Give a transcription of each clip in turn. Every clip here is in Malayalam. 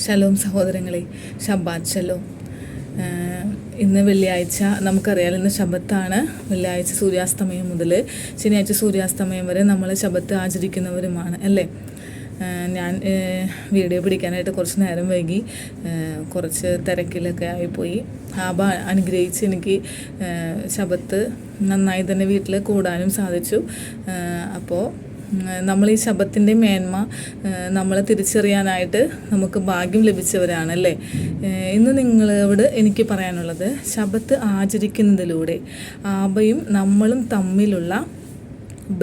ഷലോം സഹോദരങ്ങളെ, ഷബ്ബാത്ത് ഷലോം. ഇന്ന് വെള്ളിയാഴ്ച, നമുക്കറിയാം ഇന്ന് ശബത്താണ്. വെള്ളിയാഴ്ച സൂര്യാസ്തമയം മുതൽ ശനിയാഴ്ച സൂര്യാസ്തമയം വരെ നമ്മൾ ശബത്ത് ആചരിക്കുന്നവരുമാണ് അല്ലേ. ഞാൻ വീഡിയോ പിടിക്കാനായിട്ട് കുറച്ച് നേരം വൈകി, കുറച്ച് തിരക്കിലൊക്കെ ആയിപ്പോയി. ആബ അനുഗ്രഹിച്ച് എനിക്ക് ശബത്ത് നന്നായി തന്നെ വീട്ടിൽ കൂടാനും സാധിച്ചു. അപ്പോൾ നമ്മൾ ഈ ശബത്തിൻ്റെ മേന്മ നമ്മൾ തിരിച്ചറിയാനായിട്ട് നമുക്ക് ഭാഗ്യം ലഭിച്ചവരാണല്ലേ. ഇന്ന് നിങ്ങളോട് എനിക്ക് പറയാനുള്ളത്, ശബത്ത് ആചരിക്കുന്നതിലൂടെ ആബയും നമ്മളും തമ്മിലുള്ള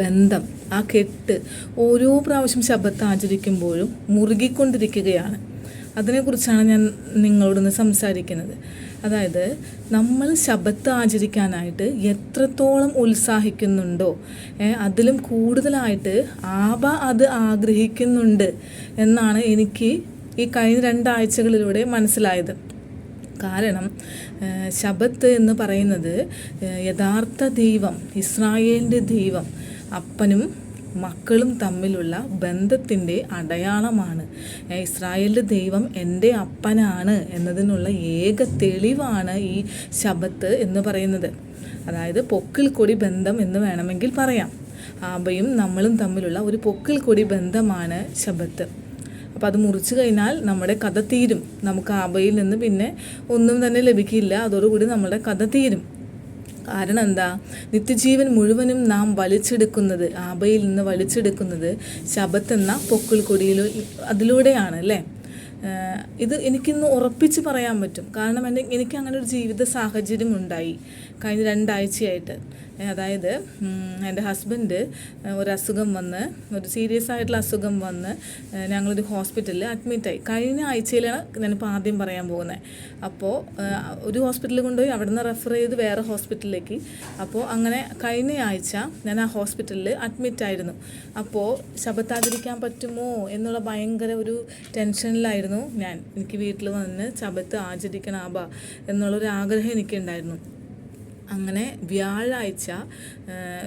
ബന്ധം, ആ കെട്ട് ഓരോ പ്രാവശ്യം ശബത്ത് ആചരിക്കുമ്പോഴും മുറുകിക്കൊണ്ടിരിക്കുകയാണ്. അതിനെക്കുറിച്ചാണ് ഞാൻ നിങ്ങളോടൊന്ന് സംസാരിക്കുന്നത്. അതായത്, നമ്മൾ ശബത്ത് ആചരിക്കാനായിട്ട് എത്രത്തോളം ഉത്സാഹിക്കുന്നുണ്ടോ, അതിലും കൂടുതലായിട്ട് ആബ അത് ആഗ്രഹിക്കുന്നുണ്ട് എന്നാണ് എനിക്ക് ഈ കഴിഞ്ഞ 2 ആഴ്ചകളിലൂടെ മനസ്സിലായത്. കാരണം ശബത്ത് എന്ന് പറയുന്നത് യഥാർത്ഥ ദൈവം, ഇസ്രായേലിൻ്റെ ദൈവം, അപ്പനും മക്കളും തമ്മിലുള്ള ബന്ധത്തിൻ്റെ അടയാളമാണ്. ഇസ്രായേലിൻ്റെ ദൈവം എൻ്റെ അപ്പനാണ് എന്നതിനുള്ള ഏക തെളിവാണ് ഈ ശബത്ത് എന്ന് പറയുന്നത്. അതായത് പൊക്കിൾ കൊടി ബന്ധം എന്ന് വേണമെങ്കിൽ പറയാം. ആബയും നമ്മളും തമ്മിലുള്ള ഒരു പൊക്കിൾ കൊടി ബന്ധമാണ് ശബത്ത്. അപ്പോൾ അത് മുറിച്ച് കഴിഞ്ഞാൽ നമ്മുടെ കഥ തീരും. നമുക്ക് ആബയിൽ നിന്ന് പിന്നെ ഒന്നും തന്നെ ലഭിക്കില്ല. അതോടുകൂടി നമ്മുടെ കഥ തീരും. കാരണം എന്താ? നിത്യജീവൻ മുഴുവനും നാം വലിച്ചെടുക്കുന്നത്, ആബയിൽ നിന്ന് വലിച്ചെടുക്കുന്നത് ശബത്ത് എന്ന പൊക്കിൾ കൊടിയിൽ അതിലൂടെയാണ് അല്ലേ. ഇത് എനിക്കിന്ന് ഉറപ്പിച്ച് പറയാൻ പറ്റും. കാരണം എനിക്ക് അങ്ങനെ ഒരു ജീവിത സാഹചര്യം ഉണ്ടായി കഴിഞ്ഞ 2 ആഴ്ചയായിട്ട്. അതായത് എൻ്റെ ഹസ്ബൻഡ് ഒരു അസുഖം വന്ന്, ഒരു സീരിയസ് ആയിട്ടുള്ള അസുഖം വന്ന് ഞങ്ങളൊരു ഹോസ്പിറ്റലിൽ അഡ്മിറ്റായി. കഴിഞ്ഞ ആഴ്ചയിലാണ് ഞാനിപ്പോൾ ആദ്യം പറയാൻ പോകുന്നത്. അപ്പോൾ ഒരു ഹോസ്പിറ്റലിൽ കൊണ്ടുപോയി, അവിടെ നിന്ന് റെഫർ ചെയ്ത് വേറെ ഹോസ്പിറ്റലിലേക്ക്. അപ്പോൾ അങ്ങനെ കഴിഞ്ഞ ആഴ്ച ഞാൻ ആ ഹോസ്പിറ്റലിൽ അഡ്മിറ്റായിരുന്നു. അപ്പോൾ ശബത്ത് ആചരിക്കാൻ പറ്റുമോ എന്നുള്ള ഭയങ്കര ഒരു ടെൻഷനിലായിരുന്നു ഞാൻ. എനിക്ക് വീട്ടിൽ വന്ന് ശബത്ത് ആചരിക്കണം ആബ എന്നുള്ളൊരു ആഗ്രഹം എനിക്കുണ്ടായിരുന്നു. അങ്ങനെ വ്യാഴാഴ്ച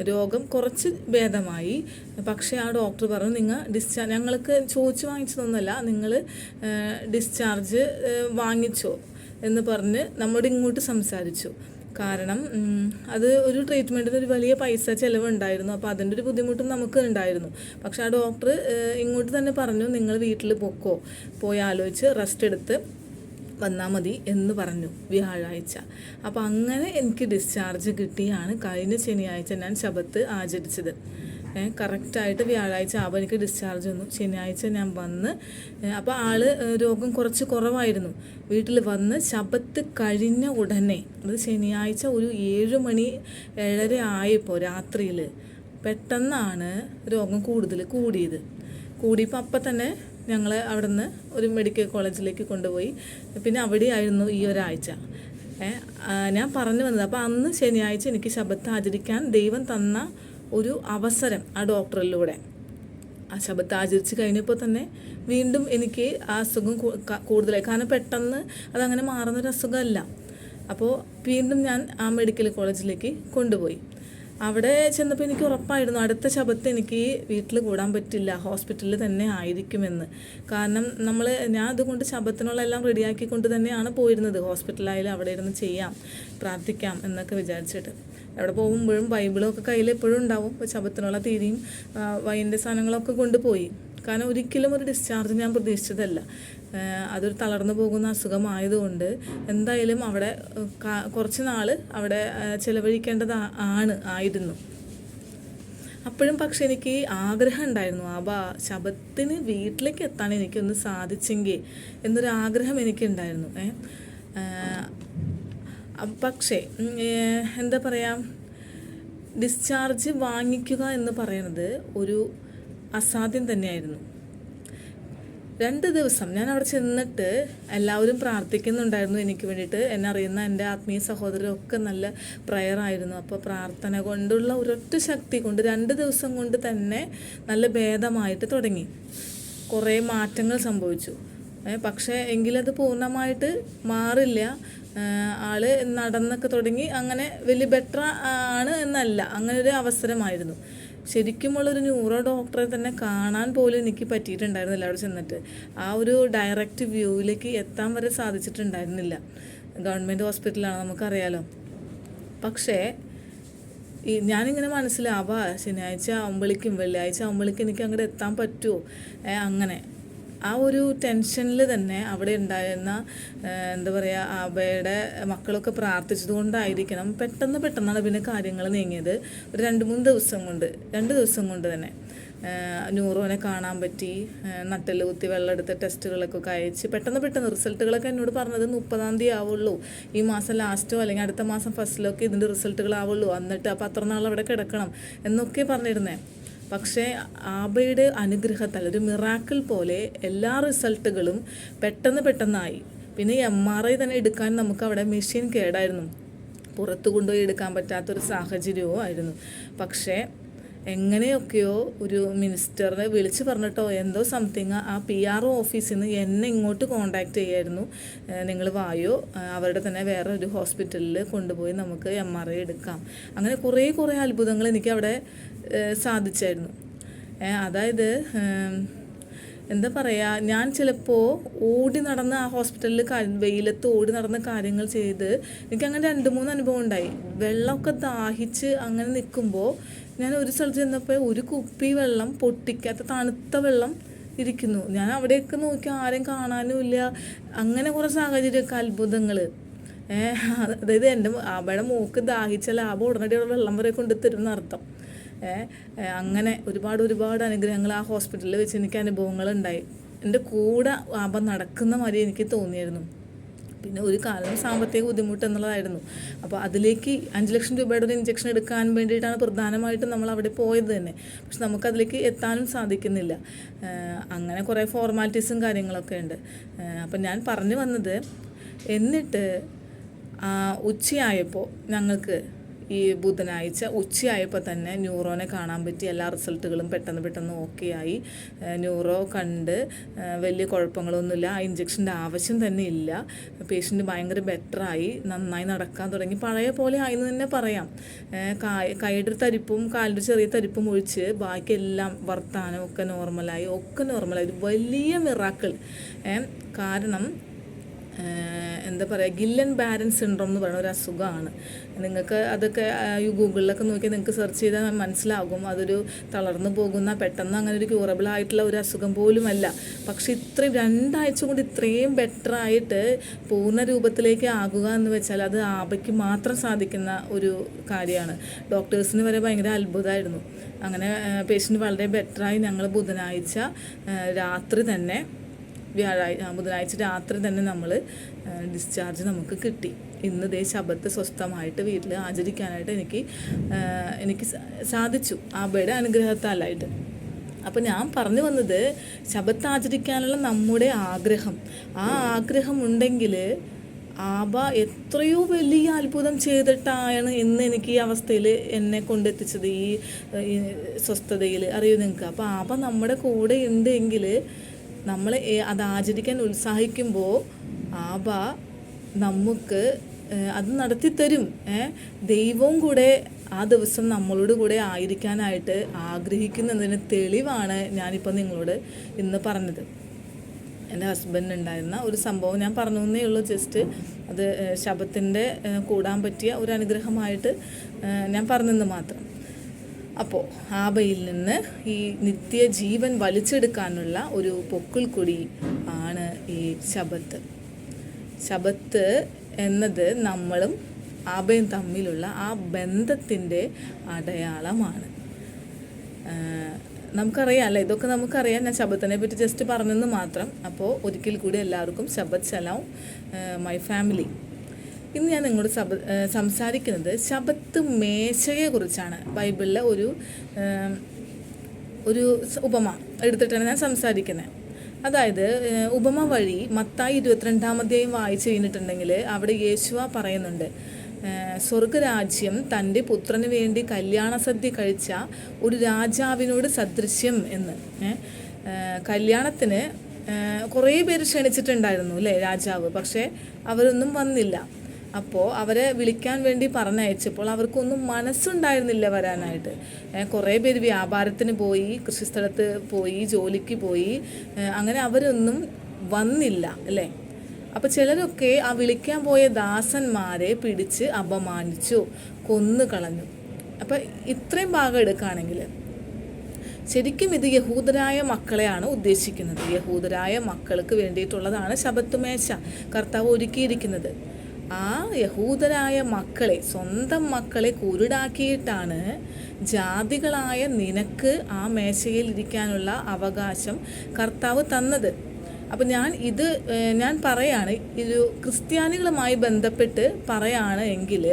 രോഗം കുറച്ച് ഭേദമായി. പക്ഷേ ആ ഡോക്ടർ പറഞ്ഞു, നിങ്ങൾ ഡിസ്ചാർജ്, ഞങ്ങൾക്ക് ചോദിച്ചു വാങ്ങിച്ചതൊന്നുമല്ല, നിങ്ങൾ ഡിസ്ചാർജ് വാങ്ങിച്ചോ എന്ന് പറഞ്ഞ് നമ്മോട് ഇങ്ങോട്ട് സംസാരിച്ചു. കാരണം അത് ഒരു ട്രീറ്റ്മെൻറ്റിന് ഒരു വലിയ പൈസ ചിലവുണ്ടായിരുന്നു. അപ്പോൾ അതിൻ്റെ ഒരു ബുദ്ധിമുട്ടും നമുക്ക് ഉണ്ടായിരുന്നു. പക്ഷേ ആ ഡോക്ടർ ഇങ്ങോട്ട് തന്നെ പറഞ്ഞു, നിങ്ങൾ വീട്ടിൽ പോയി ആലോചിച്ച് റെസ്റ്റ് എടുത്ത് വന്നാൽ മതി എന്ന് പറഞ്ഞു വ്യാഴാഴ്ച. അപ്പോൾ അങ്ങനെ എനിക്ക് ഡിസ്ചാർജ് കിട്ടിയാണ് കഴിഞ്ഞ ശനിയാഴ്ച ഞാൻ ശബത്ത് ആചരിച്ചത്. കറക്റ്റായിട്ട് വ്യാഴാഴ്ച ആകുമ്പോൾ എനിക്ക് ഡിസ്ചാർജ് വന്നു. ശനിയാഴ്ച ഞാൻ വന്ന്, അപ്പോൾ രോഗം കുറച്ച് കുറവായിരുന്നു. വീട്ടിൽ വന്ന് ശബത്ത് കഴിഞ്ഞ ഉടനെ, അത് ശനിയാഴ്ച ഒരു 7 മണി 7:30 ആയപ്പോൾ രാത്രിയിൽ പെട്ടെന്നാണ് രോഗം കൂടിയപ്പോൾ അപ്പം തന്നെ ഞങ്ങൾ അവിടെ നിന്ന് ഒരു മെഡിക്കൽ കോളേജിലേക്ക് കൊണ്ടുപോയി. പിന്നെ അവിടെയായിരുന്നു ഈ ഒരാഴ്ച. ഞാൻ പറഞ്ഞു വന്നത്, അപ്പോൾ അന്ന് ശനിയാഴ്ച എനിക്ക് ശബത്ത് ആചരിക്കാൻ ദൈവം തന്ന ഒരു അവസരം ആ ഡോക്ടറിലൂടെ. ആ ശബത്ത് ആചരിച്ച് കഴിഞ്ഞപ്പോൾ തന്നെ വീണ്ടും എനിക്ക് ആ അസുഖം കൂടുതലായി. കാരണം പെട്ടെന്ന് അതങ്ങനെ മാറുന്നൊരു അസുഖമല്ല. അപ്പോൾ വീണ്ടും ഞാൻ ആ മെഡിക്കൽ കോളേജിലേക്ക് കൊണ്ടുപോയി. അവിടെ ചെന്നപ്പോൾ എനിക്ക് ഉറപ്പായിരുന്നു അടുത്ത ശബത്ത് എനിക്ക് വീട്ടിൽ കൂടാൻ പറ്റില്ല, ഹോസ്പിറ്റലിൽ തന്നെ ആയിരിക്കുമെന്ന്. കാരണം ഞാൻ അതുകൊണ്ട് ശബത്തിനുള്ള എല്ലാം റെഡിയാക്കിക്കൊണ്ട് തന്നെയാണ് പോയിരുന്നത്. ഹോസ്പിറ്റലായാലും അവിടെ ഇരുന്ന് ചെയ്യാം, പ്രാർത്ഥിക്കാം എന്നൊക്കെ വിചാരിച്ചിട്ട്. അവിടെ പോകുമ്പോഴും ബൈബിളും ഒക്കെ കയ്യിൽ എപ്പോഴും ഉണ്ടാവും. അപ്പോൾ ശബത്തിനുള്ള തീരിയും വൈൻ്റെ സാധനങ്ങളൊക്കെ കൊണ്ടുപോയി. കാരണം ഒരിക്കലും ഒരു ഡിസ്ചാർജ് ഞാൻ പ്രതീക്ഷിച്ചതല്ല. അതൊരു തളർന്നു പോകുന്ന അസുഖമായതുകൊണ്ട് എന്തായാലും അവിടെ കുറച്ച് നാൾ അവിടെ ആയിരുന്നു. അപ്പോഴും പക്ഷെ എനിക്ക് ആഗ്രഹം ഉണ്ടായിരുന്നു, ശബത്തിന് വീട്ടിലേക്ക് എത്താൻ എനിക്കൊന്ന് സാധിച്ചെങ്കിൽ എന്നൊരു ആഗ്രഹം എനിക്കുണ്ടായിരുന്നു. പക്ഷേ എന്താ പറയുക, ഡിസ്ചാർജ് വാങ്ങിക്കുക എന്ന് പറയുന്നത് ഒരു അസാധ്യം തന്നെയായിരുന്നു. 2 ദിവസം ഞാൻ അവിടെ ചെന്നിട്ട് എല്ലാവരും പ്രാർത്ഥിക്കുന്നുണ്ടായിരുന്നു എനിക്ക് വേണ്ടിയിട്ട്. എന്നെ അറിയുന്ന എൻ്റെ ആത്മീയ സഹോദരരൊക്കെ നല്ല പ്രയറായിരുന്നു. അപ്പോൾ പ്രാർത്ഥന കൊണ്ടുള്ള ഒരൊറ്റ ശക്തി കൊണ്ട് 2 ദിവസം കൊണ്ട് തന്നെ നല്ല ഭേദമായിട്ട് തുടങ്ങി. കുറേ മാറ്റങ്ങൾ സംഭവിച്ചു. പക്ഷേ എങ്കിലത് പൂർണ്ണമായിട്ട് മാറില്ല. ആള് നടന്നൊക്കെ തുടങ്ങി. അങ്ങനെ വലിയ ബെറ്റർ ആണ് എന്നല്ല, അങ്ങനെ ഒരു അവസരമായിരുന്നു. ശരിക്കുമുള്ളൊരു ന്യൂറോ ഡോക്ടറെ തന്നെ കാണാൻ പോലും എനിക്ക് പറ്റിയിട്ടുണ്ടായിരുന്നില്ല അവിടെ ചെന്നിട്ട്. ആ ഒരു ഡയറക്റ്റ് വ്യൂവിലേക്ക് എത്താൻ വരെ സാധിച്ചിട്ടുണ്ടായിരുന്നില്ല. ഗവൺമെൻറ് ഹോസ്പിറ്റലാണ്, നമുക്കറിയാലോ. പക്ഷേ ഞാനിങ്ങനെ മനസ്സിലാവാ, ശനിയാഴ്ച ആകുമ്പോഴേക്കും വെള്ളിയാഴ്ച ആകുമ്പോഴേക്കും എനിക്ക് അങ്ങോട്ട് എത്താൻ പറ്റുമോ, അങ്ങനെ ആ ഒരു ടെൻഷനിൽ തന്നെ അവിടെ ഉണ്ടായിരുന്ന എന്താ പറയുക, ആബയുടെ മക്കളൊക്കെ പ്രാർത്ഥിച്ചത് കൊണ്ടായിരിക്കണം പെട്ടെന്നാണ് പിന്നെ കാര്യങ്ങൾ നീങ്ങിയത്. ഒരു 2 ദിവസം കൊണ്ട് തന്നെ ന്യൂറോനെ കാണാൻ പറ്റി. നട്ടെല്ല് കുത്തി വെള്ളം എടുത്ത് ടെസ്റ്റുകളൊക്കെ അയച്ച് പെട്ടെന്ന് റിസൾട്ടുകളൊക്കെ എന്നോട് പറഞ്ഞത് 30-ാം തീയതി ആവുള്ളൂ, ഈ മാസം ലാസ്റ്റോ അല്ലെങ്കിൽ അടുത്ത മാസം ഫസ്റ്റിലൊക്കെ ഇതിൻ്റെ റിസൾട്ടുകളാവുള്ളൂ, എന്നിട്ട് അപ്പോൾ അത്ര നാൾ അവിടെ കിടക്കണം എന്നൊക്കെ പറഞ്ഞിരുന്നേ. പക്ഷേ ആബയുടെ അനുഗ്രഹത്താൽ ഒരു മിറാക്കിൾ പോലെ എല്ലാ റിസൾട്ടുകളും പെട്ടെന്നായി. പിന്നെ MRI തന്നെ എടുക്കാൻ നമുക്ക് അവിടെ മെഷീൻ കേടായിരുന്നു, പുറത്ത് കൊണ്ടുപോയി എടുക്കാൻ പറ്റാത്തൊരു സാഹചര്യവും ആയിരുന്നു. പക്ഷേ എങ്ങനെയൊക്കെയോ ഒരു മിനിസ്റ്ററിനെ വിളിച്ച് പറഞ്ഞിട്ടോ എന്തോ സംതിങ് ആ PRO ഓഫീസിൽ നിന്ന് എന്നെ ഇങ്ങോട്ട് കോണ്ടാക്ട് ചെയ്യായിരുന്നു. നിങ്ങൾ വായോ, അവരുടെ തന്നെ വേറെ ഒരു ഹോസ്പിറ്റലിൽ കൊണ്ടുപോയി നമുക്ക് MRI എടുക്കാം. അങ്ങനെ കുറേ അത്ഭുതങ്ങൾ എനിക്ക് അവിടെ സാധിച്ചായിരുന്നു. അതായത് എന്താ പറയുക, ഞാൻ ചിലപ്പോൾ ഓടി നടന്ന് ആ ഹോസ്പിറ്റലിൽ വെയിലത്ത് ഓടി നടന്ന കാര്യങ്ങൾ ചെയ്ത് എനിക്കങ്ങനെ 2-3 അനുഭവം ഉണ്ടായി. വെള്ളമൊക്കെ ദാഹിച്ച് അങ്ങനെ നിൽക്കുമ്പോൾ ഞാൻ ഒരു സ്ഥലത്ത് ചെന്നപ്പോൾ ഒരു കുപ്പി വെള്ളം, പൊട്ടിക്കാത്ത തണുത്ത വെള്ളം ഇരിക്കുന്നു. ഞാൻ അവിടെയൊക്കെ നോക്കി ആരും കാണാനുമില്ല. അങ്ങനെ കുറേ സാഹചര്യമൊക്കെ അത്ഭുതങ്ങൾ. അതായത് എൻ്റെ ആബയുടെ മൂക്ക് ദാഹിച്ചാൽ ആബ ഉടനടി വെള്ളം വരെ കൊണ്ട് തരും എന്നർത്ഥം. അങ്ങനെ ഒരുപാട് അനുഗ്രഹങ്ങൾ ആ ഹോസ്പിറ്റലിൽ വെച്ച് എനിക്ക് അനുഭവങ്ങളുണ്ടായി. എൻ്റെ കൂടെ ആബ നടക്കുന്ന മാതിരി എനിക്ക് തോന്നിയായിരുന്നു. പിന്നെ ഒരു കാലം സാമ്പത്തിക ബുദ്ധിമുട്ട് എന്നുള്ളതായിരുന്നു. അപ്പോൾ അതിലേക്ക് 5 ലക്ഷം രൂപയുടെ ഒരു ഇഞ്ചക്ഷൻ എടുക്കാൻ വേണ്ടിയിട്ടാണ് പ്രധാനമായിട്ടും നമ്മൾ അവിടെ പോയത് തന്നെ. പക്ഷെ നമുക്കതിലേക്ക് എത്താനും സാധിക്കുന്നില്ല. അങ്ങനെ കുറേ ഫോർമാലിറ്റീസും കാര്യങ്ങളൊക്കെ ഉണ്ട്. അപ്പം ഞാൻ പറഞ്ഞു വന്നത്, എന്നിട്ട് ഉച്ചയായപ്പോൾ ഞങ്ങൾക്ക് ഈ ബുധനാഴ്ച ഉച്ചയായപ്പോൾ തന്നെ ന്യൂറോനെ കാണാൻ പറ്റി. എല്ലാ റിസൾട്ടുകളും പെട്ടെന്ന് ഓക്കെ ആയി. ന്യൂറോ കണ്ട് വലിയ കുഴപ്പങ്ങളൊന്നുമില്ല, ആ ഇഞ്ചക്ഷൻ്റെ ആവശ്യം തന്നെ ഇല്ല. പേഷ്യൻ്റ് ഭയങ്കര ബെറ്ററായി, നന്നായി നടക്കാൻ തുടങ്ങി, പഴയ പോലെ ആയെന്ന് തന്നെ പറയാം. കൈയുടെ തരിപ്പും കാലിൻ്റെ ചെറിയ തരിപ്പും ഒഴിച്ച് ബാക്കി എല്ലാം വർത്താനം ഒക്കെ നോർമലായി. ഒരു വലിയ മിറാക്കിൾ. കാരണം എന്താ പറയുക, ഗില്ലൻ ബാരൻ സിൻഡ്രോം എന്ന് പറയുന്ന ഒരു അസുഖമാണ്. നിങ്ങൾക്ക് അതൊക്കെ ഗൂഗിളിലൊക്കെ നോക്കിയാൽ നിങ്ങൾക്ക് സെർച്ച് ചെയ്താൽ മനസ്സിലാകും. അതൊരു തളർന്നു പോകുന്ന, പെട്ടെന്ന് അങ്ങനെ ഒരു ക്യൂറബിൾ ആയിട്ടുള്ള ഒരു അസുഖം പോലുമല്ല. പക്ഷെ ഇത്രയും 2 ആഴ്ച കൊണ്ട് ഇത്രയും ബെറ്ററായിട്ട് പൂർണ്ണ രൂപത്തിലേക്ക് ആകുക എന്ന് വെച്ചാൽ അത് ആബയ്ക്ക് മാത്രം സാധിക്കുന്ന ഒരു കാര്യമാണ്. ഡോക്ടേഴ്സിന് വരെ ഭയങ്കര അത്ഭുതമായിരുന്നു. അങ്ങനെ പേഷ്യൻ്റ് വളരെ ബെറ്ററായി. ഞങ്ങൾ ബുധനാഴ്ച രാത്രി തന്നെ നമ്മൾ ഡിസ്ചാർജ് നമുക്ക് കിട്ടി. ഇന്ന് ശബത്ത് സ്വസ്ഥമായിട്ട് വീട്ടിൽ ആചരിക്കാനായിട്ട് എനിക്ക് സാധിച്ചു, ആബയുടെ അനുഗ്രഹത്താലായിട്ട്. അപ്പോൾ ഞാൻ പറഞ്ഞു വന്നത്, ശബത്ത് ആചരിക്കാനുള്ള നമ്മുടെ ആഗ്രഹം, ആ ആഗ്രഹം ഉണ്ടെങ്കിൽ ആബ എത്രയോ വലിയ അത്ഭുതം ചെയ്തിട്ടാണ് ഇന്ന് എനിക്ക് ഈ അവസ്ഥയിൽ എന്നെ കൊണ്ടെത്തിച്ചത്, ഈ സ്വസ്ഥതയിൽ. അറിയൂ നിങ്ങൾക്ക്. അപ്പോൾ ആബ നമ്മുടെ കൂടെ ഉണ്ടെങ്കിൽ നമ്മൾ അത് ആചരിക്കാൻ ഉത്സാഹിക്കുമ്പോൾ ആബ നമുക്ക് അത് നടത്തിത്തരും. ദൈവവും കൂടെ ആ ദിവസം നമ്മളോട് കൂടെ ആയിരിക്കാനായിട്ട് ആഗ്രഹിക്കുന്നതിന് തെളിവാണ് ഞാനിപ്പോൾ നിങ്ങളോട് ഇന്ന് പറഞ്ഞത്. എൻ്റെ ഹസ്ബൻഡ് ഉണ്ടായിരുന്ന ഒരു സംഭവം ഞാൻ പറഞ്ഞു എന്നേ ഉള്ളൂ. ജസ്റ്റ് അത് ശബത്തിൻ്റെ കൂടാൻ പറ്റിയ ഒരു അനുഗ്രഹമായിട്ട് ഞാൻ പറഞ്ഞെന്ന് മാത്രം. അപ്പോൾ ആബയിൽ നിന്ന് ഈ നിത്യജീവൻ വലിച്ചെടുക്കാനുള്ള ഒരു പൊക്കിൾക്കൊടി ആണ് ഈ ശബത്ത് എന്നത് നമ്മളും ആബയും തമ്മിലുള്ള ആ ബന്ധത്തിൻ്റെ അടയാളമാണ്. നമുക്കറിയാം അല്ലേ, ഇതൊക്കെ നമുക്കറിയാം. ഞാൻ ശബത്തിനെ പറ്റി ജസ്റ്റ് പറഞ്ഞെന്ന് മാത്രം. അപ്പോൾ ഒരിക്കൽ കൂടി എല്ലാവർക്കും ശബത്ത് ശലോം മൈ ഫാമിലി. ഇന്ന് ഞാൻ നിങ്ങളോട് സംസാരിക്കുന്നത് ശബത്ത് മേശയെക്കുറിച്ചാണ്. ബൈബിളിലെ ഒരു ഉപമ എടുത്തിട്ടാണ് ഞാൻ സംസാരിക്കുന്നത്. അതായത് ഉപമ വഴി മത്തായി 22-ാം അധ്യായം വായിച്ചു കഴിഞ്ഞിട്ടുണ്ടെങ്കിൽ അവിടെ യേശുവ പറയുന്നുണ്ട്, സ്വർഗരാജ്യം തൻ്റെ പുത്രന് വേണ്ടി കല്യാണ സദ്യ കഴിച്ച ഒരു രാജാവിനോട് സദൃശ്യം എന്ന്. കല്യാണത്തിന് കുറേ പേര് ക്ഷണിച്ചിട്ടുണ്ടായിരുന്നു അല്ലേ രാജാവ്, പക്ഷേ അവരൊന്നും വന്നില്ല. അപ്പോൾ അവരെ വിളിക്കാൻ വേണ്ടി പറഞ്ഞയച്ചപ്പോൾ അവർക്കൊന്നും മനസ്സുണ്ടായിരുന്നില്ല വരാനായിട്ട്. കുറേ പേര് വ്യാപാരത്തിന് പോയി, കൃഷിസ്ഥലത്ത് പോയി, ജോലിക്ക് പോയി, അങ്ങനെ അവരൊന്നും വന്നില്ല അല്ലേ. അപ്പോൾ ചിലരൊക്കെ ആ വിളിക്കാൻ പോയ ദാസന്മാരെ പിടിച്ച് അപമാനിച്ചു, കൊന്നു കളഞ്ഞു. അപ്പോൾ ഇത്രയും ഭാഗം എടുക്കുകയാണെങ്കിൽ ശരിക്കും ഇത് യഹൂദരായ മക്കളെയാണ് ഉദ്ദേശിക്കുന്നത്. യഹൂദരായ മക്കൾക്ക് വേണ്ടിയിട്ടുള്ളതാണ് ശബത്ത് മേശ കർത്താവ് ഒരുക്കിയിരിക്കുന്നത്. ആ യഹൂദരായ മക്കളെ, സ്വന്തം മക്കളെ കുരുടാക്കിയിട്ടാണ് ജാതികളായ നിനക്ക് ആ മേശയിൽ ഇരിക്കാനുള്ള അവകാശം കർത്താവ് തന്നത്. അപ്പം ഞാൻ പറയാണ്, ഇത് ക്രിസ്ത്യാനികളുമായി ബന്ധപ്പെട്ട് പറയാണ് എങ്കിൽ,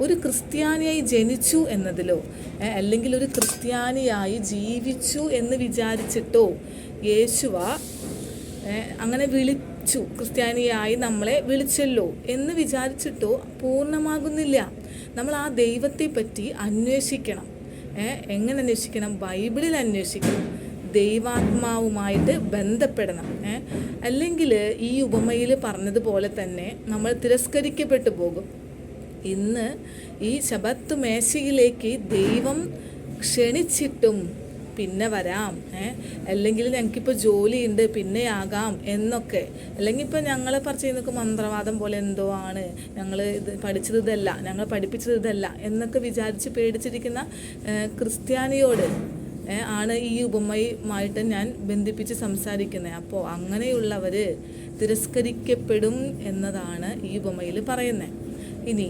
ഒരു ക്രിസ്ത്യാനിയായി ജനിച്ചു എന്നതിലോ അല്ലെങ്കിൽ ഒരു ക്രിസ്ത്യാനിയായി ജീവിച്ചു എന്ന് വിചാരിച്ചിട്ടോ യേശുവ അങ്ങനെ വിളിച്ചു, ക്രിസ്ത്യാനിയായി നമ്മളെ വിളിച്ചല്ലോ എന്ന് വിചാരിച്ചിട്ടോ പൂർണ്ണമാകുന്നില്ല. നമ്മൾ ആ ദൈവത്തെ പറ്റി അന്വേഷിക്കണം. എങ്ങനെ അന്വേഷിക്കണം? ബൈബിളിൽ അന്വേഷിക്കണം, ദൈവാത്മാവുമായിട്ട് ബന്ധപ്പെടണം. അല്ലെങ്കിൽ ഈ ഉപമയിൽ പറഞ്ഞതുപോലെ തന്നെ നമ്മൾ തിരസ്കരിക്കപ്പെട്ടു പോകും. ഇന്ന് ഈ ശബത്ത് മേശയിലേക്ക് ദൈവം ക്ഷണിച്ചിട്ടും പിന്നെ വരാം, അല്ലെങ്കിൽ ഞങ്ങൾക്കിപ്പോൾ ജോലിയുണ്ട് പിന്നെ ആകാം എന്നൊക്കെ, അല്ലെങ്കിൽ ഇപ്പോൾ ഞങ്ങളെ പറയുന്നതൊക്കെ മന്ത്രവാദം പോലെ എന്തോ ആണ്, ഞങ്ങൾ ഇത് പഠിച്ചത് ഇതല്ല, ഞങ്ങൾ പഠിപ്പിച്ചത് ഇതല്ല എന്നൊക്കെ വിചാരിച്ച് പേടിച്ചിരിക്കുന്ന ക്രിസ്ത്യാനിയോട് ആണ് ഈ ഉപമയുമായിട്ട് ഞാൻ ബന്ധിപ്പിച്ച് സംസാരിക്കുന്നത്. അപ്പോൾ അങ്ങനെയുള്ളവർ തിരസ്കരിക്കപ്പെടും എന്നതാണ് ഈ ഉപമയിൽ പറയുന്നത്. ഇനി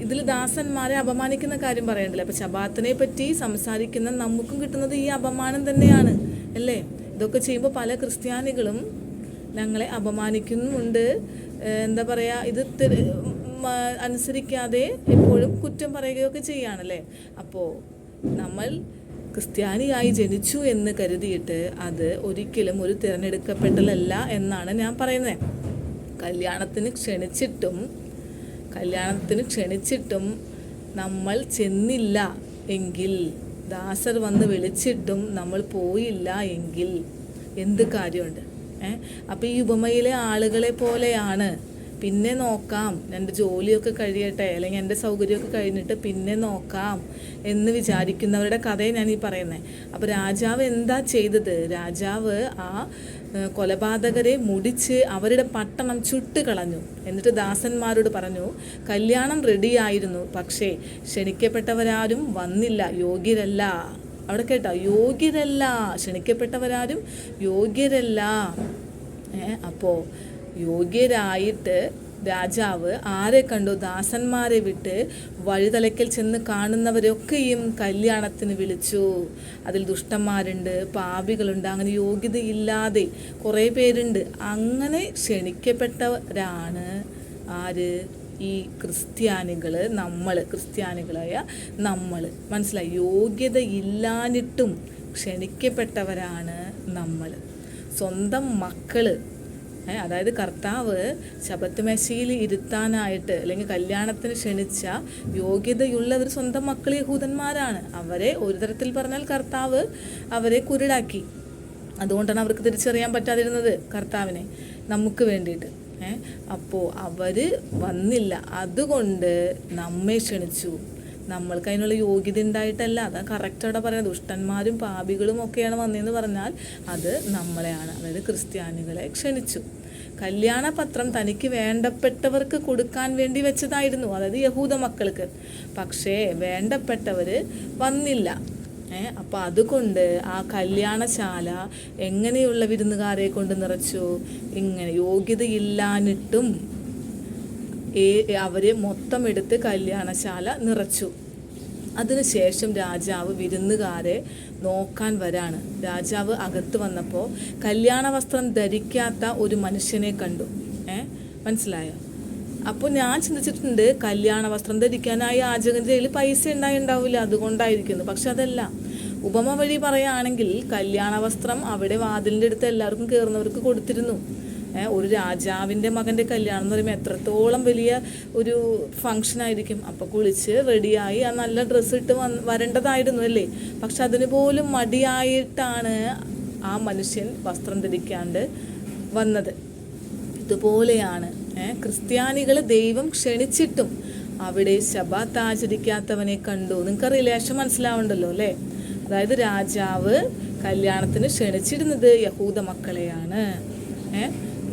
ഇതിൽ ദാസന്മാരെ അപമാനിക്കുന്ന കാര്യം പറയണ്ടല്ലോ. അപ്പോൾ ശബാത്തിനെ പറ്റി സംസാരിക്കുന്ന നമുക്കും കിട്ടുന്നത് ഈ അപമാനം തന്നെയാണ് അല്ലേ. ഇതൊക്കെ ചെയ്യുമ്പോൾ പല ക്രിസ്ത്യാനികളും ഞങ്ങളെ അപമാനിക്കുന്നുമുണ്ട്. എന്താ പറയുക, ഇത് അനുസരിക്കാതെ എപ്പോഴും കുറ്റം പറയുകയൊക്കെ ചെയ്യുകയാണല്ലേ. അപ്പോൾ നമ്മൾ ക്രിസ്ത്യാനിയായി ജനിച്ചു എന്ന് കരുതിയിട്ട് അത് ഒരിക്കലും ഒരു തിരഞ്ഞെടുക്കപ്പെട്ടതല്ല എന്നാണ് ഞാൻ പറയുന്നത്. കല്യാണത്തിന് ക്ഷണിച്ചിട്ടും നമ്മൾ ചെന്നില്ല എങ്കിൽ, ദാസർ വന്ന് വിളിച്ചിട്ടും നമ്മൾ പോയില്ല എങ്കിൽ എന്ത് കാര്യമുണ്ട്? അപ്പോൾ ഈ ഉപമയിലെ ആളുകളെ പോലെയാണ്, പിന്നെ നോക്കാം, എൻ്റെ ജോലിയൊക്കെ കഴിയട്ടെ അല്ലെങ്കിൽ എൻ്റെ സൗകര്യമൊക്കെ കഴിഞ്ഞിട്ട് പിന്നെ നോക്കാം എന്ന് വിചാരിക്കുന്നവരുടെ കഥയെ ഞാൻ ഈ പറയുന്നത്. അപ്പോൾ രാജാവ് എന്താ ചെയ്തത്? രാജാവ് ആ കൊലപാതകരെ മുടിച്ച് അവരുടെ പട്ടണം ചുട്ടുകളഞ്ഞു. എന്നിട്ട് ദാസന്മാരോട് പറഞ്ഞു, കല്യാണം റെഡിയായിരുന്നു, പക്ഷേ ക്ഷണിക്കപ്പെട്ടവരാരും വന്നില്ല, യോഗ്യരല്ല. അവിടെ കേട്ടോ, യോഗ്യരല്ല, ക്ഷണിക്കപ്പെട്ടവരാരും യോഗ്യരല്ല. അപ്പോൾ യോഗ്യരായിട്ട് രാജാവ് ആരെ കണ്ടു? ദാസന്മാരെ വിട്ട് വഴിതലക്കൽ ചെന്ന് കാണുന്നവരൊക്കെയും കല്യാണത്തിന് വിളിച്ചു. അതിൽ ദുഷ്ടന്മാരുണ്ട്, പാപികളുണ്ട്, അങ്ങനെ യോഗ്യതയില്ലാതെ കുറേ പേരുണ്ട്. അങ്ങനെ ക്ഷണിക്കപ്പെട്ടവരാണ് ആര്? ഈ ക്രിസ്ത്യാനികൾ, ക്രിസ്ത്യാനികളായ നമ്മൾ. മനസ്സിലായി? യോഗ്യതയില്ലാഞ്ഞിട്ടും ക്ഷണിക്കപ്പെട്ടവരാണ് നമ്മൾ. സ്വന്തം മക്കള്, അതായത് കർത്താവ് ശബത്ത് മേശയിൽ ഇരുത്താനായിട്ട് അല്ലെങ്കിൽ കല്യാണത്തിന് ക്ഷണിച്ച യോഗ്യതയുള്ളവർ സ്വന്തം മക്കൾ യഹൂദന്മാരാണ്. അവരെ ഒരു തരത്തിൽ പറഞ്ഞാൽ കർത്താവ് അവരെ കുരുടാക്കി. അതുകൊണ്ടാണ് അവർക്ക് തിരിച്ചറിയാൻ പറ്റാതിരുന്നത് കർത്താവിനെ നമുക്ക് വേണ്ടിയിട്ട്. അപ്പോൾ അവർ വന്നില്ല, അതുകൊണ്ട് നമ്മെ ക്ഷണിച്ചു. നമ്മൾക്ക് അതിനുള്ള യോഗ്യത ഉണ്ടായിട്ടല്ല. അതാണ് കറക്റ്റ് അവിടെ പറയുന്നത്. ദുഷ്ടന്മാരും പാപികളും ഒക്കെയാണ് വന്നതെന്ന് പറഞ്ഞാൽ അത് നമ്മളെയാണ്, അതായത് ക്രിസ്ത്യാനികളെ ക്ഷണിച്ചു. കല്യാണപത്രം തനിക്ക് വേണ്ടപ്പെട്ടവർക്ക് കൊടുക്കാൻ വേണ്ടി വെച്ചതായിരുന്നു, അതായത് യഹൂദ മക്കൾക്ക്. പക്ഷേ വേണ്ടപ്പെട്ടവർ വന്നില്ല. അപ്പോൾ അതുകൊണ്ട് ആ കല്യാണശാല എങ്ങനെയുള്ള വിരുന്നുകാരെ കൊണ്ട് നിറച്ചു? ഇങ്ങനെ യോഗ്യതയില്ലാഞ്ഞിട്ടും അവരെ മൊത്തം എടുത്ത് കല്യാണശാല നിറച്ചു. അതിനുശേഷം രാജാവ് വിരുന്നുകാരെ നോക്കാൻ വരാണ്. രാജാവ് അകത്ത് വന്നപ്പോൾ കല്യാണ വസ്ത്രം ധരിക്കാത്ത ഒരു മനുഷ്യനെ കണ്ടു. മനസ്സിലായോ? അപ്പോൾ ഞാൻ ചിന്തിച്ചിട്ടുണ്ട്, കല്യാണ വസ്ത്രം ധരിക്കാനായി യാചകൻ്റെ കയ്യിൽ പൈസ ഉണ്ടാവില്ല, അതുകൊണ്ടായിരിക്കുന്നു. പക്ഷെ അതല്ല. ഉപമ വഴി പറയുകയാണെങ്കിൽ കല്യാണ വസ്ത്രം അവിടെ വാതിലിൻ്റെ അടുത്ത് എല്ലാവർക്കും കയറുന്നവർക്ക് കൊടുത്തിരുന്നു. ഒരു രാജാവിൻ്റെ മകൻ്റെ കല്യാണം എന്ന് പറയുമ്പോൾ എത്രത്തോളം വലിയ ഒരു ഫങ്ഷൻ ആയിരിക്കും. അപ്പോൾ കുളിച്ച് റെഡിയായി ആ നല്ല ഡ്രസ്സ് ഇട്ട് വരേണ്ടതായിരുന്നു അല്ലേ. പക്ഷെ അതിന് പോലും മടിയായിട്ടാണ് ആ മനുഷ്യൻ വസ്ത്രം ധരിക്കാണ്ട് വന്നത്. അതുപോലെയാണ് ക്രിസ്ത്യാനികൾ ദൈവം ക്ഷണിച്ചിട്ടും അവിടെ ശബത്ത് ആചരിക്കാത്തവനെ കണ്ടു. നിങ്ങൾക്ക് റിലേഷൻ മനസ്സിലാവുണ്ടല്ലോ അല്ലേ? അതായത് രാജാവ് കല്യാണത്തിന് ക്ഷണിച്ചിരുന്നത് യഹൂദ മക്കളെയാണ്.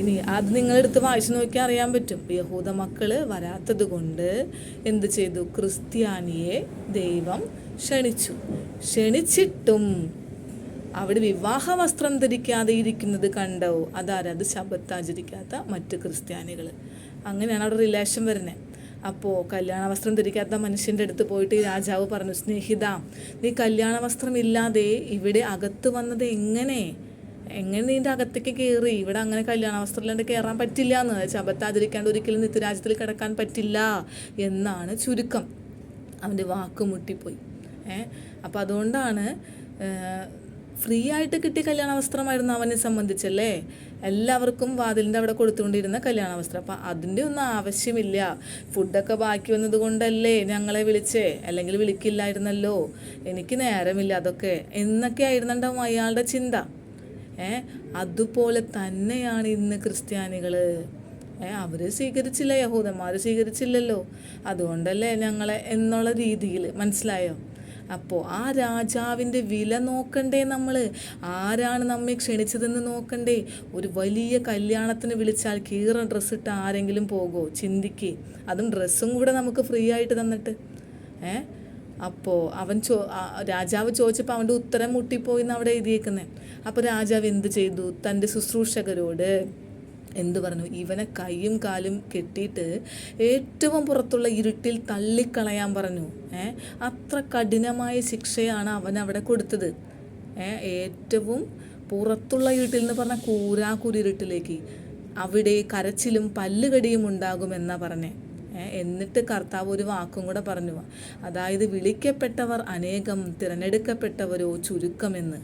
ഇനി അത് നിങ്ങളെടുത്ത് വായിച്ചു നോക്കിയാൽ അറിയാൻ പറ്റും. യഹൂദ മക്കള് വരാത്തത് കൊണ്ട് എന്ത് ചെയ്തു? ക്രിസ്ത്യാനിയെ ദൈവം ക്ഷണിച്ചിട്ടും അവിടെ വിവാഹ വസ്ത്രം ധരിക്കാതെ ഇരിക്കുന്നത് കണ്ടോ? അത് ശബത്ത് ആചരിക്കാത്ത മറ്റ് ക്രിസ്ത്യാനികൾ. അങ്ങനെയാണ് അവിടെ റിലേഷൻ വരുന്നത്. അപ്പോൾ കല്യാണ വസ്ത്രം ധരിക്കാത്ത മനുഷ്യൻ്റെ അടുത്ത് പോയിട്ട് ഈ രാജാവ് പറഞ്ഞു, സ്നേഹിത, നീ കല്യാണ വസ്ത്രം ഇല്ലാതെ ഇവിടെ അകത്ത് വന്നത് എങ്ങനെ നിൻ്റെ അകത്തേക്ക് കയറി? ഇവിടെ അങ്ങനെ കല്യാണ വസ്ത്രം ഇല്ലാണ്ട് കയറാൻ പറ്റില്ല എന്ന്. ശബത്ത് ആചരിക്കാണ്ട് ഒരിക്കലും നിത്യരാജ്യത്തിൽ കിടക്കാൻ പറ്റില്ല എന്നാണ് ചുരുക്കം. അവൻ്റെ വാക്ക് മുട്ടിപ്പോയി. അപ്പോൾ അതുകൊണ്ടാണ് ഫ്രീ ആയിട്ട് കിട്ടിയ കല്യാണ വസ്ത്രമായിരുന്നു അവനെ സംബന്ധിച്ചല്ലേ. എല്ലാവർക്കും വാതിലിൻ്റെ അവിടെ കൊടുത്തുകൊണ്ടിരുന്ന കല്യാണ വസ്ത്രം. അപ്പം അതിൻ്റെ ഒന്നും ആവശ്യമില്ല. ഫുഡൊക്കെ ബാക്കി വന്നത് കൊണ്ടല്ലേ ഞങ്ങളെ വിളിച്ചേ, അല്ലെങ്കിൽ വിളിക്കില്ലായിരുന്നല്ലോ, എനിക്ക് നേരമില്ല അതൊക്കെ എന്നൊക്കെ ആയിരുന്നുണ്ടാവും അയാളുടെ ചിന്ത. അതുപോലെ തന്നെയാണ് ഇന്ന് ക്രിസ്ത്യാനികൾ. അവർ സ്വീകരിച്ചില്ല, യഹൂദന്മാർ സ്വീകരിച്ചില്ലല്ലോ, അതുകൊണ്ടല്ലേ ഞങ്ങളെ എന്നുള്ള രീതിയിൽ. മനസ്സിലായോ? അപ്പോൾ ആ രാജാവിൻ്റെ വില നോക്കണ്ടേ നമ്മൾ? ആരാണ് നമ്മെ ക്ഷണിച്ചതെന്ന് നോക്കണ്ടേ? ഒരു വലിയ കല്യാണത്തിന് വിളിച്ചാൽ കീറ ഡ്രസ്സിട്ട് ആരെങ്കിലും പോകുമോ? ചിന്തിക്ക്. അതും ഡ്രസ്സും കൂടെ നമുക്ക് ഫ്രീ ആയിട്ട് തന്നിട്ട്. അപ്പോൾ രാജാവ് ചോദിച്ചപ്പോൾ അവൻ്റെ ഉത്തരം മുട്ടിപ്പോയി എന്ന് അവിടെ എഴുതിയേക്കുന്നത്. അപ്പോൾ രാജാവ് എന്ത് ചെയ്തു? തൻ്റെ ശുശ്രൂഷകരോട് എന്തു പറഞ്ഞു? ഇവനെ കൈയും കാലും കെട്ടിയിട്ട് ഏറ്റവും പുറത്തുള്ള ഇരുട്ടിൽ തള്ളിക്കളയാൻ പറഞ്ഞു. അത്ര കഠിനമായ ശിക്ഷയാണ് അവൻ അവിടെ കൊടുത്തത്. ഏറ്റവും പുറത്തുള്ള ഇരുട്ടിൽ എന്ന് പറഞ്ഞാൽ കൂരാക്കുരിരുട്ടിലേക്ക്. അവിടെ കരച്ചിലും പല്ലുകടിയും ഉണ്ടാകുമെന്നാണ് പറഞ്ഞേ. എന്നിട്ട് കർത്താവ് ഒരു വാക്കും കൂടെ പറഞ്ഞു, അതായത് വിളിക്കപ്പെട്ടവർ അനേകം, തിരഞ്ഞെടുക്കപ്പെട്ടവരോ ചുരുക്കമെന്ന്.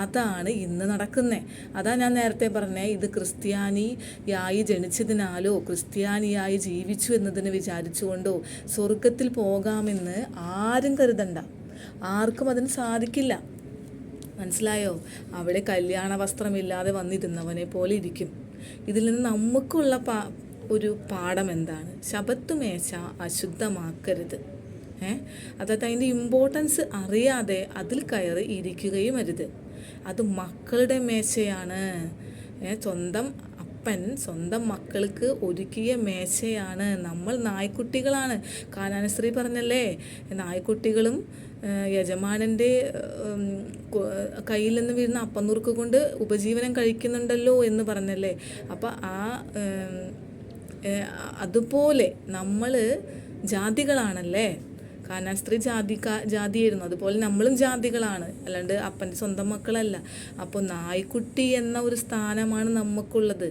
അതാണ് ഇന്ന് നടക്കുന്നത്. അതാ ഞാൻ നേരത്തെ പറഞ്ഞേ, ഇത് ക്രിസ്ത്യാനിയായി ജനിച്ചതിനാലോ ക്രിസ്ത്യാനിയായി ജീവിച്ചു എന്നതിന് വിചാരിച്ചുകൊണ്ടോ സ്വർഗത്തിൽ പോകാമെന്ന് ആരും കരുതണ്ട. ആർക്കും അതിന് സാധിക്കില്ല. മനസ്സിലായോ? അവിടെ കല്യാണ വസ്ത്രമില്ലാതെ വന്നിരുന്നവനെ പോലെ ഇരിക്കും. ഇതിൽ നിന്ന് നമുക്കുള്ള ഒരു പാഠം എന്താണ്? ശബത്ത് മേശ അശുദ്ധമാക്കരുത്. അതായത് അതിൻ്റെ ഇമ്പോർട്ടൻസ് അറിയാതെ അതിൽ കയറി ഇരിക്കുകയും അരുത്. അത് മക്കളുടെ മേശയാണ്. സ്വന്തം അപ്പൻ സ്വന്തം മക്കൾക്ക് ഒരുക്കിയ മേശയാണ്. നമ്മൾ നായ്ക്കുട്ടികളാണ്. കാനാന സ്ത്രീ പറഞ്ഞല്ലേ, നായ്ക്കുട്ടികളും യജമാനൻ്റെ കയ്യിൽ നിന്ന് വീഴുന്ന അപ്പനുറുക്ക് കൊണ്ട് ഉപജീവനം കഴിക്കുന്നുണ്ടല്ലോ എന്ന് പറഞ്ഞല്ലേ. അപ്പം അതുപോലെ നമ്മൾ ജാതികളാണല്ലേ. കാനാൻ സ്ത്രീ ജാതിയായിരുന്നു, അതുപോലെ നമ്മളും ജാതികളാണ്, അല്ലാണ്ട് അപ്പൻ്റെ സ്വന്തം മക്കളല്ല. അപ്പോൾ നായ്ക്കുട്ടി എന്ന ഒരു സ്ഥാനമാണ് നമുക്കുള്ളത്.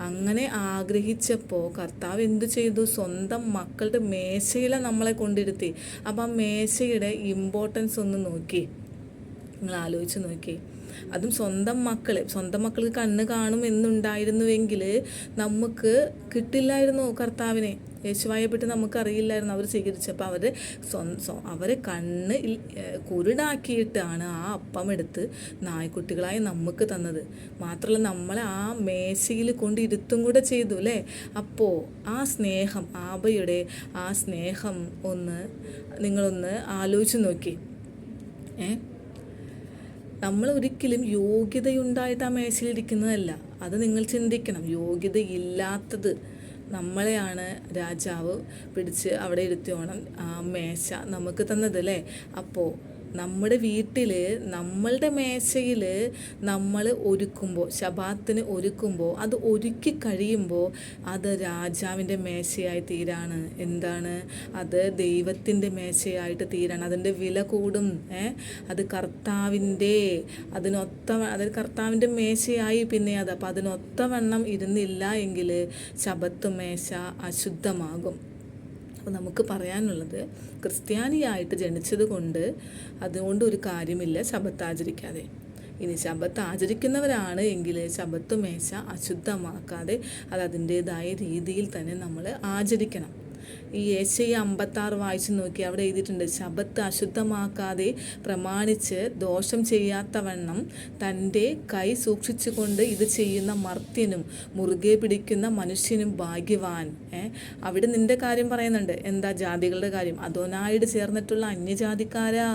അങ്ങനെ ആഗ്രഹിച്ചപ്പോൾ കർത്താവ് എന്തു ചെയ്തു? സ്വന്തം മക്കളുടെ മേശയിലെ നമ്മളെ കൊണ്ടിരുത്തി. അപ്പോൾ ആ മേശയുടെ ഇമ്പോർട്ടൻസ് ഒന്ന് നോക്കി, നിങ്ങൾ ആലോചിച്ച് നോക്കി. അതും സ്വന്തം മക്കൾക്ക് കണ്ണ് കാണും എന്നുണ്ടായിരുന്നുവെങ്കിൽ നമുക്ക് കിട്ടില്ലായിരുന്നു കർത്താവിനെ. യേശുവായെപ്പറ്റി നമുക്കറിയില്ലായിരുന്നു. അവർ സ്വീകരിച്ചപ്പോൾ അവരെ കണ്ണ് കുരുടാക്കിയിട്ടാണ് ആ അപ്പം എടുത്ത് നായ്ക്കുട്ടികളായി നമുക്ക് തന്നത്. മാത്രമല്ല നമ്മളെ ആ മേശയിൽ കൊണ്ടിരുത്തും കൂടെ ചെയ്തു അല്ലേ. അപ്പോൾ ആ സ്നേഹം, ആബയുടെ ആ സ്നേഹം നിങ്ങളൊന്ന് ആലോചിച്ച് നോക്കി. നമ്മൾ ഒരിക്കലും യോഗ്യതയുണ്ടായിട്ട് ആ മേശയിലിരിക്കുന്നതല്ല. അത് നിങ്ങൾ ചിന്തിക്കണം. യോഗ്യതയില്ലാത്തത് നമ്മളെയാണ് രാജാവ് പിടിച്ച് അവിടെ ഇരുത്തിയോണം ആ മേശ നമുക്ക് തന്നത് അല്ലേ. അപ്പോൾ നമ്മുടെ വീട്ടിൽ നമ്മളുടെ മേശയിൽ നമ്മൾ ഒരുക്കുമ്പോൾ, ശബാത്തിന് ഒരുക്കുമ്പോൾ, അത് ഒരുക്കി കഴിയുമ്പോൾ അത് രാജാവിൻ്റെ മേശയായി തീരാണ്. എന്താണ്? അത് ദൈവത്തിൻ്റെ മേശയായിട്ട് തീരാണ്. അതിൻ്റെ വില കൂടും. അത് കർത്താവിൻ്റെ മേശയായി പിന്നെ അത്. അപ്പം അതിനൊത്തവണ്ണം ഇരുന്നില്ല എങ്കിൽ ശബത്ത് മേശ അശുദ്ധമാകും. അപ്പോൾ നമുക്ക് പറയാനുള്ളത്, ക്രിസ്ത്യാനിയായിട്ട് ജനിച്ചത് കൊണ്ട് അതുകൊണ്ട് ഒരു കാര്യമില്ല ശബത്ത് ആചരിക്കാതെ. ഇനി ശബത്ത് ആചരിക്കുന്നവരാണ് എങ്കിൽ ശബത്ത് മേശ അശുദ്ധമാക്കാതെ അത് അതിൻ്റേതായ രീതിയിൽ തന്നെ നമ്മൾ ആചരിക്കണം. ഈ യേശയ്യ 56 വായിച്ചു നോക്കി, അവിടെ എഴുതിയിട്ടുണ്ട്, ശബത്ത് അശുദ്ധമാക്കാതെ പ്രമാണിച്ച് ദോഷം ചെയ്യാത്തവണ്ണം തൻ്റെ കൈ സൂക്ഷിച്ചുകൊണ്ട് ഇത് ചെയ്യുന്ന മർത്യനും മുറുകെ പിടിക്കുന്ന മനുഷ്യനും ഭാഗ്യവാൻ. അവിടെ നിന്റെ കാര്യം പറയുന്നുണ്ട്. എന്താ? ജാതികളുടെ കാര്യം. അദോനായോട് ചേർന്നിട്ടുള്ള അന്യജാതിക്കാരാ,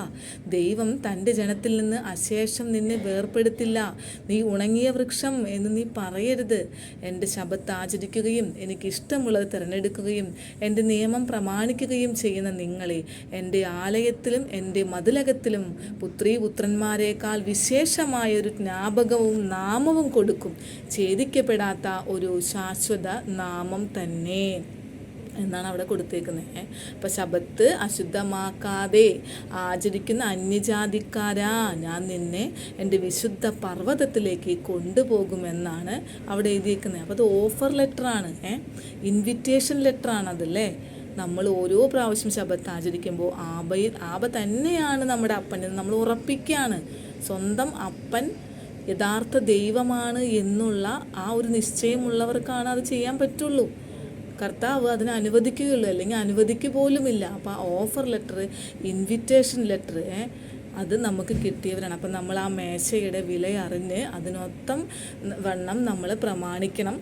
ദൈവം തൻ്റെ ജനത്തിൽ നിന്ന് അശേഷം നിന്നെ വേർപ്പെടുത്തില്ല. നീ ഉണങ്ങിയ വൃക്ഷം എന്ന് നീ പറയരുത്. എൻ്റെ ശബത്ത് ആചരിക്കുകയും എനിക്കിഷ്ടമുള്ളത് തിരഞ്ഞെടുക്കുകയും എൻ്റെ നിയമം പ്രമാണിക്കുകയും ചെയ്യുന്ന നിങ്ങളെ എൻ്റെ ആലയത്തിലും എൻ്റെ മതിലകത്തിലും പുത്രീപുത്രന്മാരെക്കാൾ വിശേഷമായൊരു ജ്ഞാപകവും നാമവും കൊടുക്കും, ഛേദിക്കപ്പെടാത്ത ഒരു ശാശ്വത നാമം തന്നെ എന്നാണ് അവിടെ കൊടുത്തേക്കുന്നത്. അപ്പം ശബത്ത് അശുദ്ധമാക്കാതെ ആചരിക്കുന്ന അന്യജാതിക്കാരാ, ഞാൻ നിന്നെ എൻ്റെ വിശുദ്ധ പർവ്വതത്തിലേക്ക് കൊണ്ടുപോകുമെന്നാണ് അവിടെ എഴുതിയിരിക്കുന്നത്. അപ്പോൾ അത് ഓഫർ ലെറ്ററാണ്, ഇൻവിറ്റേഷൻ ലെറ്ററാണ് അതല്ലേ. നമ്മൾ ഓരോ പ്രാവശ്യം ശബത്ത് ആചരിക്കുമ്പോൾ ആബ തന്നെയാണ് നമ്മുടെ അപ്പൻ എന്ന് നമ്മൾ ഉറപ്പിക്കുകയാണ്. സ്വന്തം അപ്പൻ യഥാർത്ഥ ദൈവമാണ് എന്നുള്ള ആ ഒരു നിശ്ചയമുള്ളവർക്കാണ് അത് ചെയ്യാൻ പറ്റുള്ളൂ. കർത്താവ് അതിനെ അനുവദിക്കുകയുള്ളൂ, അല്ലെങ്കിൽ അനുവദിക്കുക പോലുമില്ല. അപ്പോൾ ആ ഓഫർ ലെറ്റർ, ഇൻവിറ്റേഷൻ ലെറ്റർ അത് നമുക്ക് കിട്ടിയവരാണ്. അപ്പം നമ്മൾ ആ മേശയുടെ വില അറിഞ്ഞ് അതിനൊത്തം വണ്ണം നമ്മൾ പ്രമാണിക്കണം,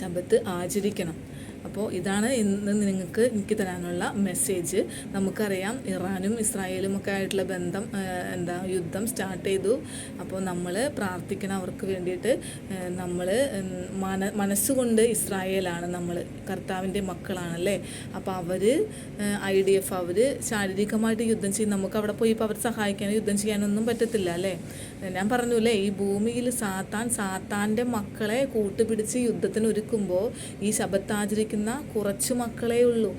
ശബത്ത് ആചരിക്കണം. അപ്പോൾ ഇതാണ് ഇന്ന് നിങ്ങൾക്ക് എനിക്ക് തരാനുള്ള മെസ്സേജ്. നമുക്കറിയാം ഇറാനും ഇസ്രായേലും ഒക്കെ ആയിട്ടുള്ള ബന്ധം യുദ്ധം സ്റ്റാർട്ട് ചെയ്തു. അപ്പോൾ നമ്മൾ പ്രാർത്ഥിക്കണം അവർക്ക് വേണ്ടിയിട്ട്. നമ്മൾ മനസ്സുകൊണ്ട് ഇസ്രായേലാണ്, നമ്മൾ കർത്താവിൻ്റെ മക്കളാണല്ലേ. അപ്പോൾ അവർ IDF അവർ ശാരീരികമായിട്ട് യുദ്ധം ചെയ്യും. നമുക്ക് അവിടെ പോയി ഇപ്പോൾ അവർ സഹായിക്കാനോ യുദ്ധം ചെയ്യാനൊന്നും പറ്റത്തില്ല അല്ലേ. ഞാൻ പറഞ്ഞു അല്ലേ, ഈ ഭൂമിയിൽ സാത്താൻ്റെ മക്കളെ കൂട്ടുപിടിച്ച് യുദ്ധത്തിന് ഒരുക്കുമ്പോൾ ഈ ശബത്ത് ആചരിക്കുന്ന കുറച്ച് മക്കളേ ഉള്ളൂ,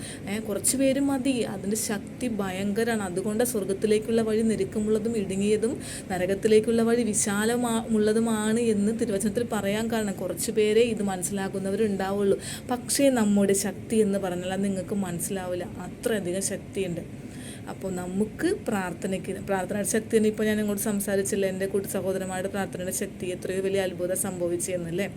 കുറച്ച് പേര് മതി. അതിൻ്റെ ശക്തി ഭയങ്കരമാണ്. അതുകൊണ്ട് സ്വർഗത്തിലേക്കുള്ള വഴി ഞെരുക്കമുള്ളതും ഇടുങ്ങിയതും നരകത്തിലേക്കുള്ള വഴി വിശാലമുള്ളതുമാണ് എന്ന് തിരുവചനത്തിൽ പറയാൻ കാരണം കുറച്ച് പേരെ ഇത് മനസ്സിലാക്കുന്നവരുണ്ടാവുള്ളൂ. പക്ഷേ നമ്മുടെ ശക്തി എന്ന് പറഞ്ഞാൽ നിങ്ങൾക്ക് മനസ്സിലാവില്ല, അത്രയധികം ശക്തിയുണ്ട്. അപ്പോൾ നമുക്ക് പ്രാർത്ഥനയുടെ ശക്തിയാണ് ഇപ്പോൾ ഞാൻ ഇങ്ങോട്ട് സംസാരിച്ചില്ല. എൻ്റെ കൂട്ടു സഹോദരന്മാരുടെ പ്രാർത്ഥനയുടെ ശക്തി എത്രയോ വലിയ അത്ഭുതം സംഭവിച്ചെന്നല്ലേ.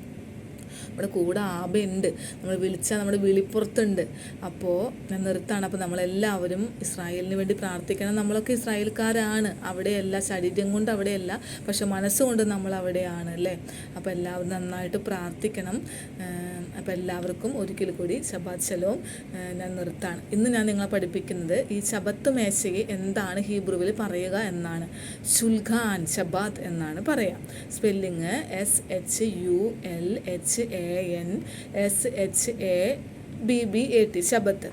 നമ്മുടെ കൂടെ ആബയുണ്ട്, നമ്മൾ വിളിച്ചാൽ നമ്മുടെ വിളിപ്പുറത്തുണ്ട്. അപ്പോൾ ഞാൻ നിർത്താണ്. അപ്പോൾ നമ്മളെല്ലാവരും ഇസ്രായേലിന് വേണ്ടി പ്രാർത്ഥിക്കണം. നമ്മളൊക്കെ ഇസ്രായേൽക്കാരാണ്, അവിടെയല്ല, ശരീരം കൊണ്ട് അവിടെയല്ല, പക്ഷെ മനസ്സുകൊണ്ട് നമ്മൾ അവിടെയാണ് അല്ലേ. അപ്പോൾ എല്ലാവരും നന്നായിട്ട് പ്രാർത്ഥിക്കണം. അപ്പോൾ എല്ലാവർക്കും ഒരിക്കൽ കൂടി ശബത്ത് ശലോം. ഞാൻ നിർത്താണ്. ഇന്ന് ഞാൻ നിങ്ങളെ പഠിപ്പിക്കുന്നത് ഈ ശബത്ത് മേശയെ എന്താണ് ഹീബ്രുവിൽ പറയുക എന്നാണ്. ശുൽഖാൻ ശബാത്ത് എന്നാണ് പറയുക. സ്പെല്ലിങ് SHULCHANSHABBAT ശബത്ത്.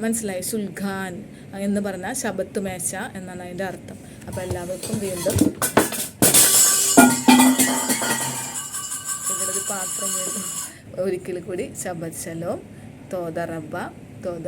മനസ്സിലായി? ശുൽഖാൻ എന്ന് പറഞ്ഞാൽ ശബത്ത് മേശ എന്നാണ് അതിൻ്റെ അർത്ഥം. അപ്പോൾ എല്ലാവർക്കും വീണ്ടും ഇവിടൊരു പാത്രം വീണ്ടും ഒരിക്കൽ കൂടി ശബത്ത് ശലോം. തോദ റബ്ബ തോദ.